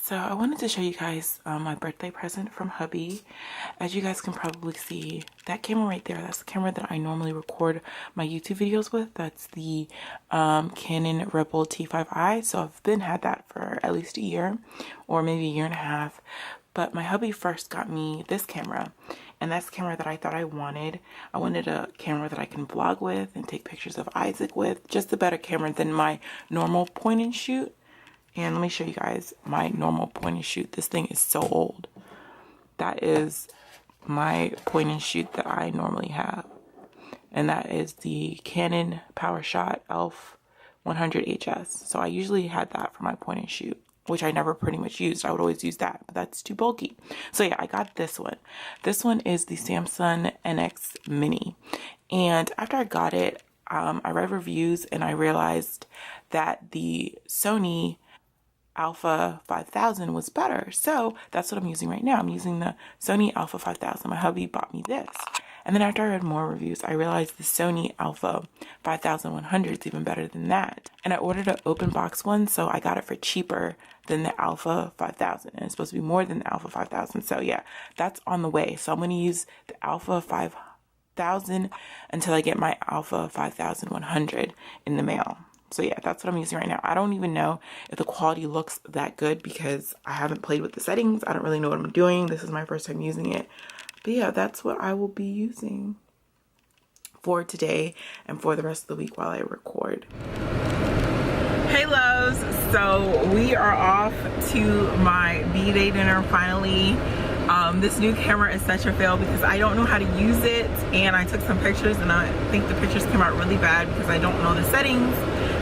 So I wanted to show you guys my birthday present from hubby. As you guys can probably see, that camera right there, that's the camera that I normally record my YouTube videos with. That's the Canon Rebel T5i. So I've had that for at least a year or maybe a year and a half. But my hubby first got me this camera, and that's the camera that I thought I wanted. I wanted a camera that I can vlog with and take pictures of Isaac with. Just a better camera than my normal point and shoot. And let me show you guys my normal point and shoot. This thing is so old. That is my point and shoot that I normally have. And that is the Canon PowerShot ELPH 100HS. So I usually had that for my point and shoot, which I never pretty much used. I would always use that, but that's too bulky. So yeah, I got this one. This one is the Samsung NX Mini. And after I got it, I read reviews and I realized that the Sony Alpha 5000 was better. So that's what I'm using right now. I'm using the Sony Alpha 5000. My hubby bought me this. And then after I read more reviews, I realized the Sony Alpha 5100 is even better than that. And I ordered an open box one, so I got it for cheaper than the Alpha 5000. And it's supposed to be more than the Alpha 5000. So yeah, that's on the way. So I'm going to use the Alpha 5000 until I get my Alpha 5100 in the mail. So yeah, that's what I'm using right now. I don't even know if the quality looks that good because I haven't played with the settings. I don't really know what I'm doing. This is my first time using it. But yeah, that's what I will be using for today and for the rest of the week while I record. Hey loves, so we are off to my B-Day dinner finally. This new camera is such a fail because I don't know how to use it, and I took some pictures and I think the pictures came out really bad because I don't know the settings.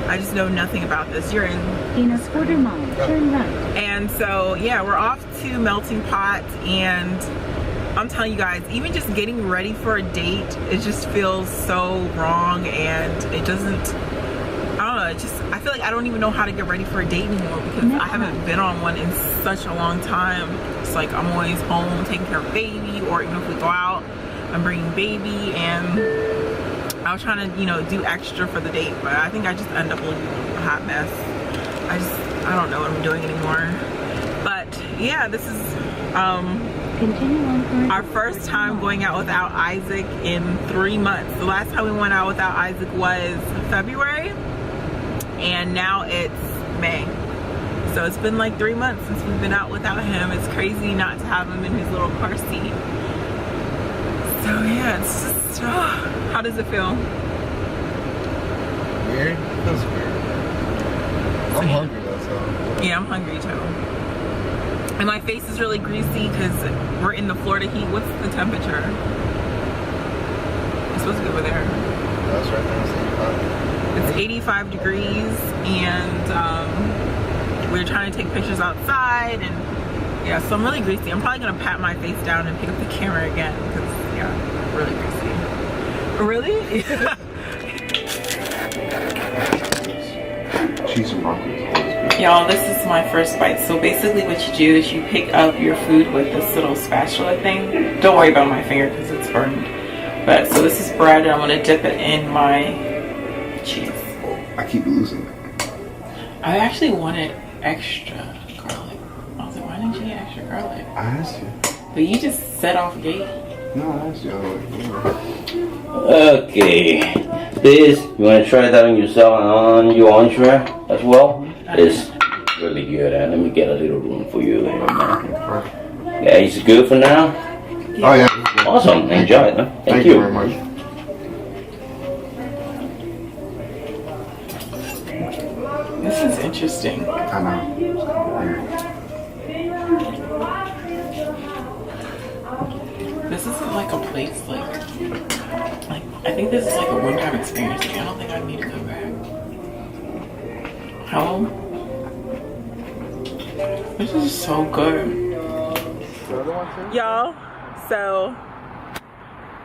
I just know nothing about this. You're in a quarter mile, turn right. And so yeah, we're off to Melting Pot, and I'm telling you guys, even just getting ready for a date, it just feels so wrong, and it doesn't, I don't know, it just, I feel like I don't even know how to get ready for a date anymore because I haven't been on one in such a long time. It's like I'm always home taking care of baby, or even if we go out, I'm bringing baby, and I was trying to, you know, do extra for the date, but I think I just end up looking a hot mess. I don't know what I'm doing anymore. But yeah, this is our first time going out without Isaac in 3 months. The last time we went out without Isaac was February, and now it's May. So it's been like 3 months since we've been out without him. It's crazy not to have him in his little car seat. So yeah, it's just, how does it feel? Weird? It feels weird. I'm hungry though, so. Yeah, I'm hungry too. And my face is really greasy because we're in the Florida heat. What's the temperature? It's supposed to be over there. That's right there, it's 85 degrees, and we're trying to take pictures outside, and yeah, so I'm really greasy. I'm probably gonna pat my face down and pick up the camera again because yeah, really greasy. Really? Cheese and broccoli. Y'all, this is my first bite. So basically what you do is you pick up your food with this little spatula thing. Don't worry about my finger because it's burned. But so this is bread, and I'm gonna dip it in my cheese. I keep losing it. I actually wanted extra garlic. I was like, why didn't you get extra garlic? I asked you. But you just set off gate. No, I asked you. Okay, this, you want to try that on yourself on your entree as well? It's really good. Let me get a little room for you there, man. Yeah, is it good for now? Oh yeah. Awesome, enjoy it. Huh? Thank you very much. This is interesting. I know. This isn't like a place like I think this is like a one-time experience. Like, I don't think I need to come back. How? This is so good. Y'all, so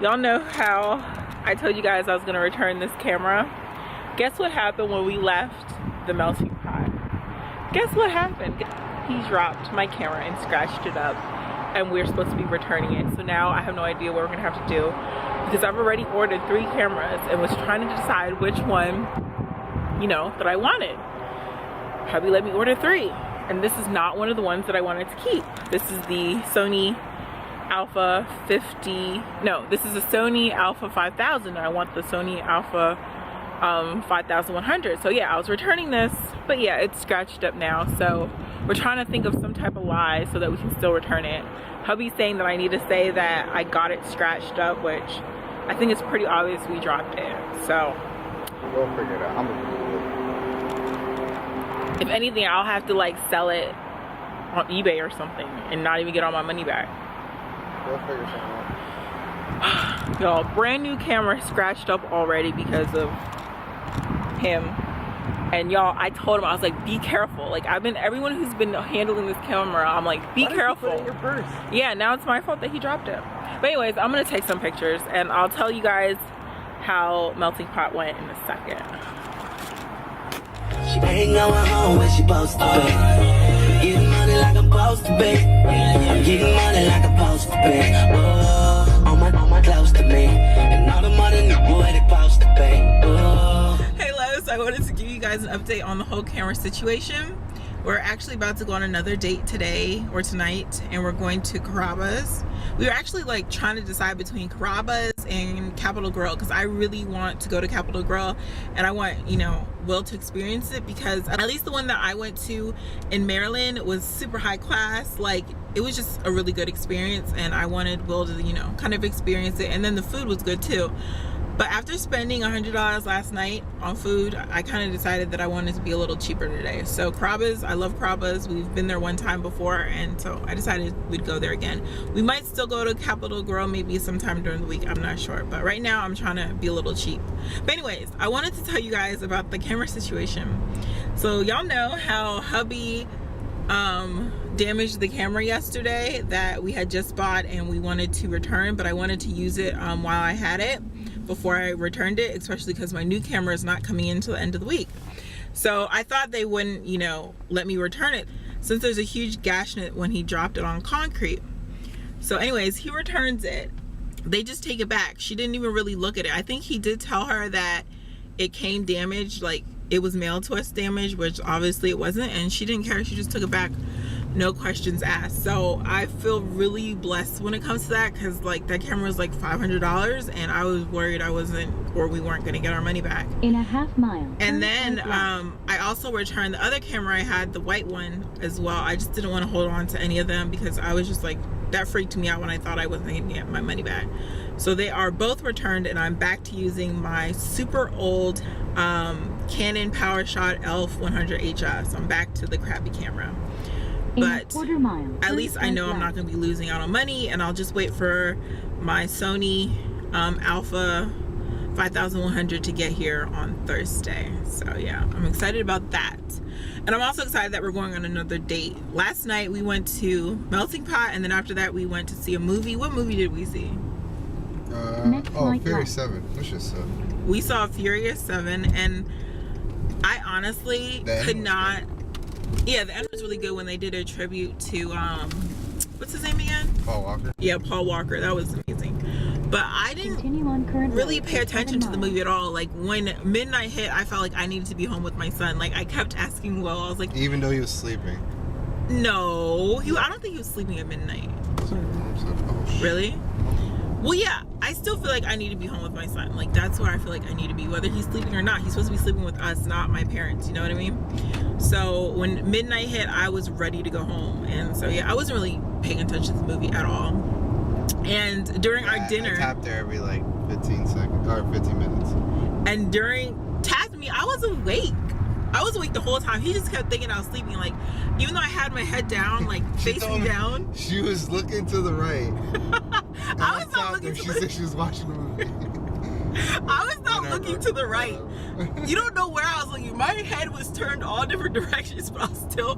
y'all know how I told you guys I was gonna return this camera. Guess what happened when we left the Melting Pot? Guess what happened? He dropped my camera and scratched it up, and we're supposed to be returning it. So now I have no idea what we're gonna have to do because I've already ordered 3 cameras and was trying to decide which one, you know, that I wanted. Hubby let me order 3. and this is not one of the ones that I wanted to keep. This is the Sony Alpha 50, no, this is a Sony Alpha 5000. I want the Sony Alpha 5100. So yeah, I was returning this, but yeah, it's scratched up now. So we're trying to think of some type of lie so that we can still return it. Hubby's saying that I need to say that I got it scratched up, which I think it's pretty obvious we dropped it. So We'll figure it out. I'm gonna if anything, I'll have to like sell it on eBay or something and not even get all my money back. We'll figure something out. Y'all, brand new camera scratched up already because of him. And y'all, I told him, I was like, be careful. Like, everyone who's been handling this camera, I'm like, be careful. Why did you put it in your purse? Yeah, now it's my fault that he dropped it. But anyways, I'm gonna take some pictures and I'll tell you guys how Melting Pot went in a second. She ain't going home when she supposed to be. Getting money like I'm supposed to be. I'm getting money like I'm supposed to be. Oh, on my close to me. And all the money where they supposed to be. Oh. Hey loves, I wanted to give you guys an update on the whole camera situation. We're actually about to go on another date today or tonight, and we're going to Carrabba's. We were actually like trying to decide between Carrabba's and Capital Grille because I really want to go to Capital Grille and I want, you know, Will to experience it, because at least the one that I went to in Maryland was super high class. Like, it was just a really good experience and I wanted Will to, you know, kind of experience it, and then the food was good too. But after spending $100 last night on food, I kind of decided that I wanted to be a little cheaper today. So Carrabba's, I love Carrabba's. We've been there one time before, and so I decided we'd go there again. We might still go to Capital Grille maybe sometime during the week, I'm not sure. But right now I'm trying to be a little cheap. But anyways, I wanted to tell you guys about the camera situation. So y'all know how hubby damaged the camera yesterday that we had just bought and we wanted to return, but I wanted to use it while I had it before I returned it, especially because my new camera is not coming in until the end of the week. So I thought they wouldn't, you know, let me return it since there's a huge gash in it when he dropped it on concrete. So anyways, he returns it. They just take it back. She didn't even really look at it. I think he did tell her that it came damaged, like it was mailed to us damaged, which obviously it wasn't, and she didn't care. She just took it back, no questions asked. So I feel really blessed when it comes to that, because like that camera was like $500 and I was worried we weren't gonna get our money back. In a half mile. And then I also returned the other camera I had, the white one as well. I just didn't want to hold on to any of them because I was just like, that freaked me out when I thought I wasn't gonna get my money back. So they are both returned and I'm back to using my super old Canon PowerShot ELPH 100 HS. I'm back to the crappy camera. But at least I know I'm not going to be losing out on money, and I'll just wait for my Sony Alpha 5100 to get here on Thursday. So yeah, I'm excited about that. And I'm also excited that we're going on another date. Last night we went to Melting Pot, and then after that we went to see a movie. What movie did we see? Furious 7. Which is we saw Furious 7, and I honestly could not. Yeah, the end was really good when they did a tribute to what's his name again? Paul Walker. Yeah, Paul Walker. That was amazing. But I didn't really pay attention to the movie at all. Like when midnight hit, I felt like I needed to be home with my son. Like I kept asking Will. I was like, even though he was sleeping. No, I don't think he was sleeping at midnight. Really? Well, yeah, I still feel like I need to be home with my son. Like, that's where I feel like I need to be, whether he's sleeping or not. He's supposed to be sleeping with us, not my parents, you know what I mean? So when midnight hit, I was ready to go home. And so, yeah, I wasn't really paying attention to the movie at all. And during our dinner... I tapped her every, like, 15 seconds, or 15 minutes. And tapped me, I was awake. I was awake the whole time. He just kept thinking I was sleeping. Like, even though I had my head down, like, facing down. She was looking to the right. I was not looking to the right. She said she was watching the movie. I was not looking to the right. You don't know where I was looking. My head was turned all different directions, but I was still,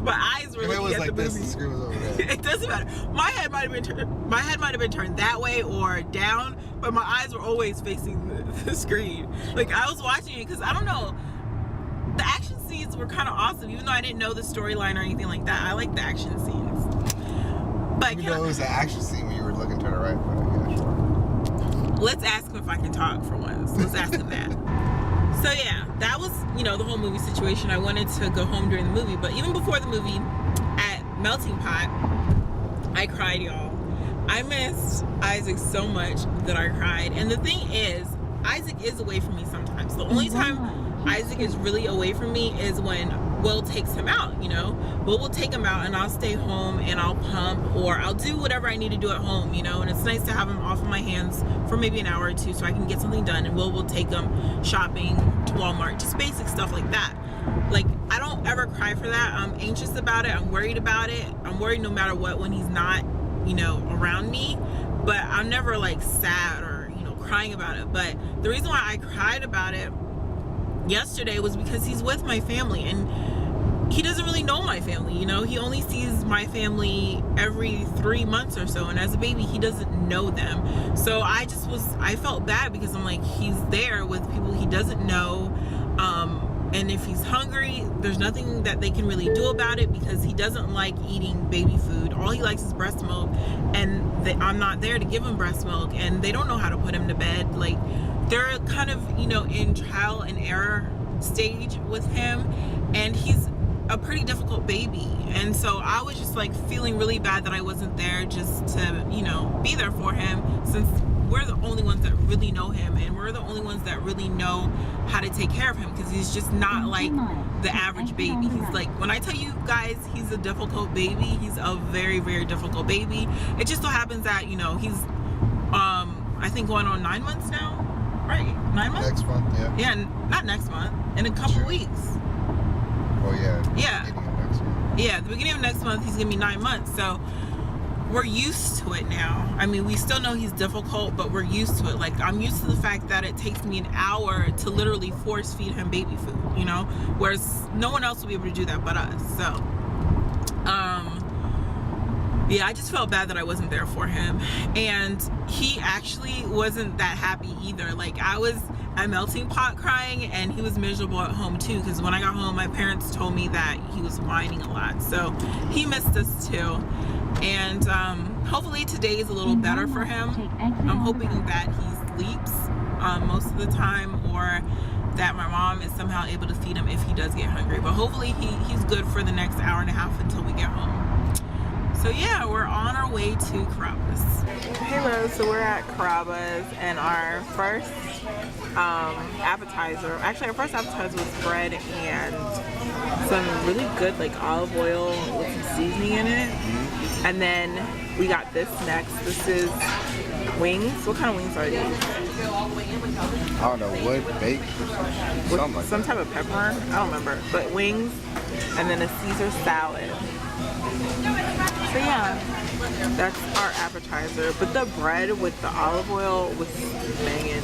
my eyes were looking at the movie. The screen was over there. It doesn't matter. My head might have been turned that way or down, but my eyes were always facing the screen. Like, I was watching it because I don't know. The action scenes were kind of awesome, even though I didn't know the storyline or anything like that. I like the action scenes. But even though it was an action scene when you were looking to the right, but yeah, sure. Let's ask him if I can talk for once. Let's ask him that. So yeah, that was, you know, the whole movie situation. I wanted to go home during the movie, but even before the movie at Melting Pot, I cried, y'all. I missed Isaac so much that I cried. And the thing is, Isaac is away from me sometimes. The only time Isaac is really away from me is when Will takes him out, you know. Will take him out and I'll stay home and I'll pump, or I'll do whatever I need to do at home, you know. And it's nice to have him off of my hands for maybe an hour or two so I can get something done. And Will take him shopping to Walmart, just basic stuff like that. Like, I don't ever cry for that. I'm anxious about it. I'm worried about it. I'm worried no matter what when he's not, you know, around me. But I'm never like sad or, you know, crying about it. But the reason why I cried about it yesterday was because he's with my family and he doesn't really know my family, you know. He only sees my family every 3 months or so, and as a baby he doesn't know them. So I felt bad because I'm like, he's there with people he doesn't know, and if he's hungry, there's nothing that they can really do about it because he doesn't like eating baby food. All he likes is breast milk, and I'm not there to give him breast milk, and they don't know how to put him to bed. Like, they're kind of, you know, in trial and error stage with him, and he's a pretty difficult baby. And so I was just like feeling really bad that I wasn't there just to, you know, be there for him, since we're the only ones that really know him, and we're the only ones that really know how to take care of him, because he's just not like the average baby. He's like, when I tell you guys he's a difficult baby, he's a very, very difficult baby. It just so happens that, you know, he's I think going on 9 months now, right? 9 months? Next month, yeah. Yeah, not next month, in a couple weeks. Oh yeah. Yeah. Beginning of next month. Yeah, at the beginning of next month he's gonna be 9 months. So we're used to it now. I mean, we still know he's difficult, but we're used to it. Like, I'm used to the fact that it takes me an hour to literally force feed him baby food, you know, whereas no one else will be able to do that but us. So yeah, I just felt bad that I wasn't there for him. And he actually wasn't that happy either. Like, I was at Melting Pot crying, and he was miserable at home too, because when I got home my parents told me that he was whining a lot. So he missed us too. And hopefully today is a little better for him. I'm hoping that he sleeps most of the time, or that my mom is somehow able to feed him if he does get hungry. But hopefully he's good for the next hour and a half until we get home. So yeah, we're on our way to Carrabba's. Hello, so we're at Carrabba's, and our first appetizer, actually our first appetizer was bread and some really good like olive oil with some seasoning in it. And then we got this next. This is wings. What kind of wings are these? I don't know, wood, baked, or something like some type of pepper. I don't remember. But wings, and then a Caesar salad. So yeah, that's our appetizer. But the bread with the olive oil was banging.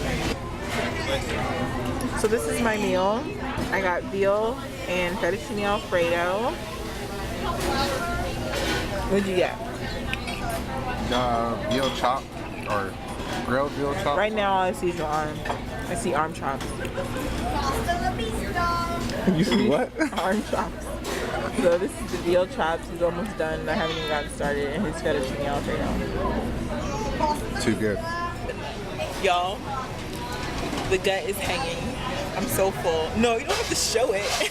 So this is my meal. I got veal and fettuccine alfredo. What'd you get? veal chop, or grilled veal chop. Right now all I see is your arm. I see arm chops. You see what? Arm chops. So this is the veal chops. He's almost done. I haven't even gotten started. And his fettuccine alfredo. Too good. Y'all, the gut is hanging. I'm so full. No, you don't have to show it.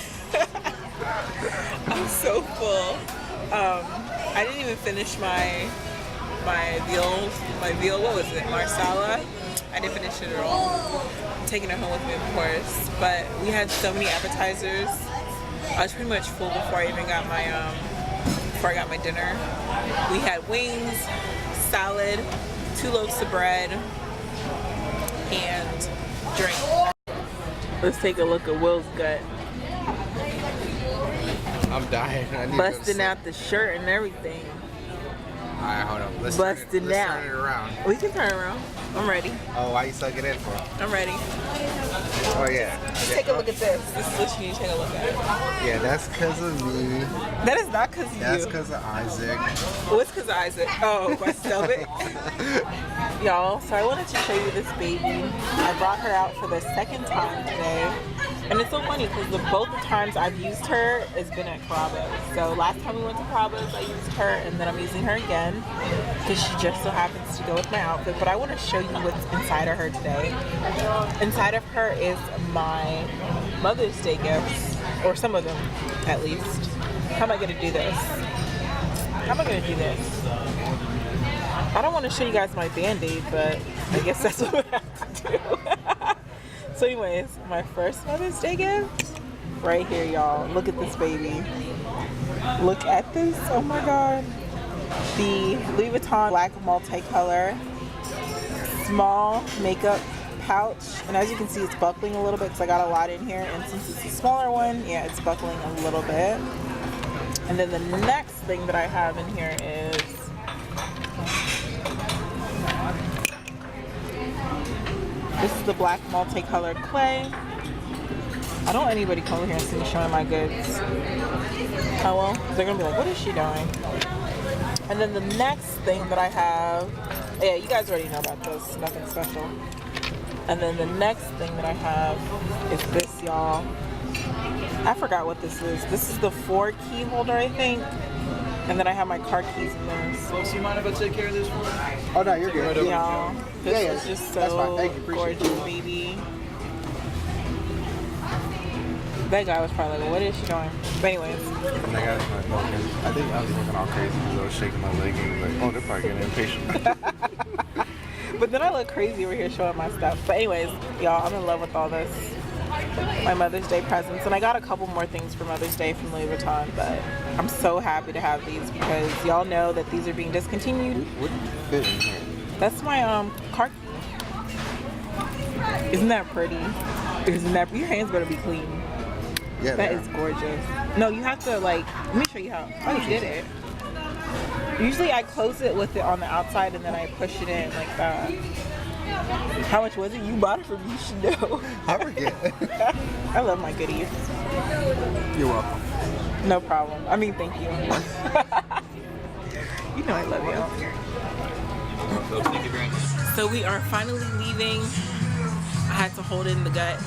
I'm so full. I didn't even finish my veal, what was it, marsala? I didn't finish it at all. I'm taking it home with me, of course. But we had so many appetizers. I was pretty much full before I even got my dinner. We had wings, salad, 2 loaves of bread, and drink. Let's take a look at Will's gut. I'm dying. I need Busting out the shirt and everything. Alright, hold on. Let's Busting turn it, out. Let's turn it around. We can turn around. I'm ready. Oh, why you suck it in for? I'm ready. Oh yeah. Take a look at this. This is what you need to take a look at. Yeah, that's because of me. That is not because of you. That's because of Isaac. What's because of Isaac? Oh, my stomach. Y'all, so I wanted to show you this baby. I brought her out for the second time today. And it's so funny because both the times I've used her has been at Carrabba's. So last time we went to Carrabba's, I used her, and then I'm using her again because she just so happens to go with my outfit. But I want to show you what's inside of her today. Inside of her is my Mother's Day gifts, or some of them at least. How am I going to do this? How am I going to do this? I don't want to show you guys my Band-Aid, but I guess that's what I have to do. So anyways, my first Mother's Day gift, right here, y'all. Look at this baby. Look at this. Oh my God. The Louis Vuitton black multicolor small makeup pouch. And as you can see, it's buckling a little bit because I got a lot in here. And since it's a smaller one, yeah, it's buckling a little bit. And then the next thing that I have in here is this is the black multicolored clay. I don't want anybody come over here and see me showing my goods. Oh well, they're gonna be like, what is she doing? And then the next thing that I have, yeah, you guys already know about this, nothing special. And then the next thing that I have is this, y'all. I forgot what this is. This is the 4 key holder, I think. And then I have my car keys in this. Folks, you mind if I take care of this for you? Oh no, you're good. Y'all, this is just That's fine. so Thank you. Appreciate gorgeous, baby. That guy was probably like, what is she doing? But anyways. And that guy was like, okay. I think I was looking all crazy because I was shaking my leg and he was like, oh, they're probably getting impatient. But then I look crazy over here showing my stuff. But anyways, y'all, I'm in love with all this. My Mother's Day presents. And I got a couple more things for Mother's Day from Louis Vuitton, but I'm so happy to have these because y'all know that these are being discontinued. What do you fit in here? That's my car key. Isn't that pretty? Isn't that, your hands better be clean. Yeah, That is gorgeous. No, you have to like, let me show you how. Oh, you did it. Usually I close it with it on the outside and then I push it in like that. How much was it? You bought it for me, you should know. I forget. I love my goodies. You're welcome. No problem. I mean, thank you. You know I love you. Thank you very much. So we are finally leaving. I had to hold in the gut.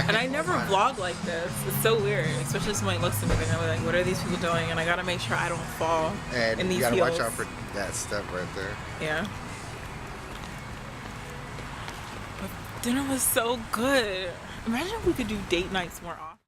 And I never vlog like this. It's so weird, especially if somebody looks at me and they're like, what are these people doing? And I gotta make sure I don't fall And in these you gotta heels. watch out for that stuff right there. Yeah. But dinner was so good. Imagine if we could do date nights more often.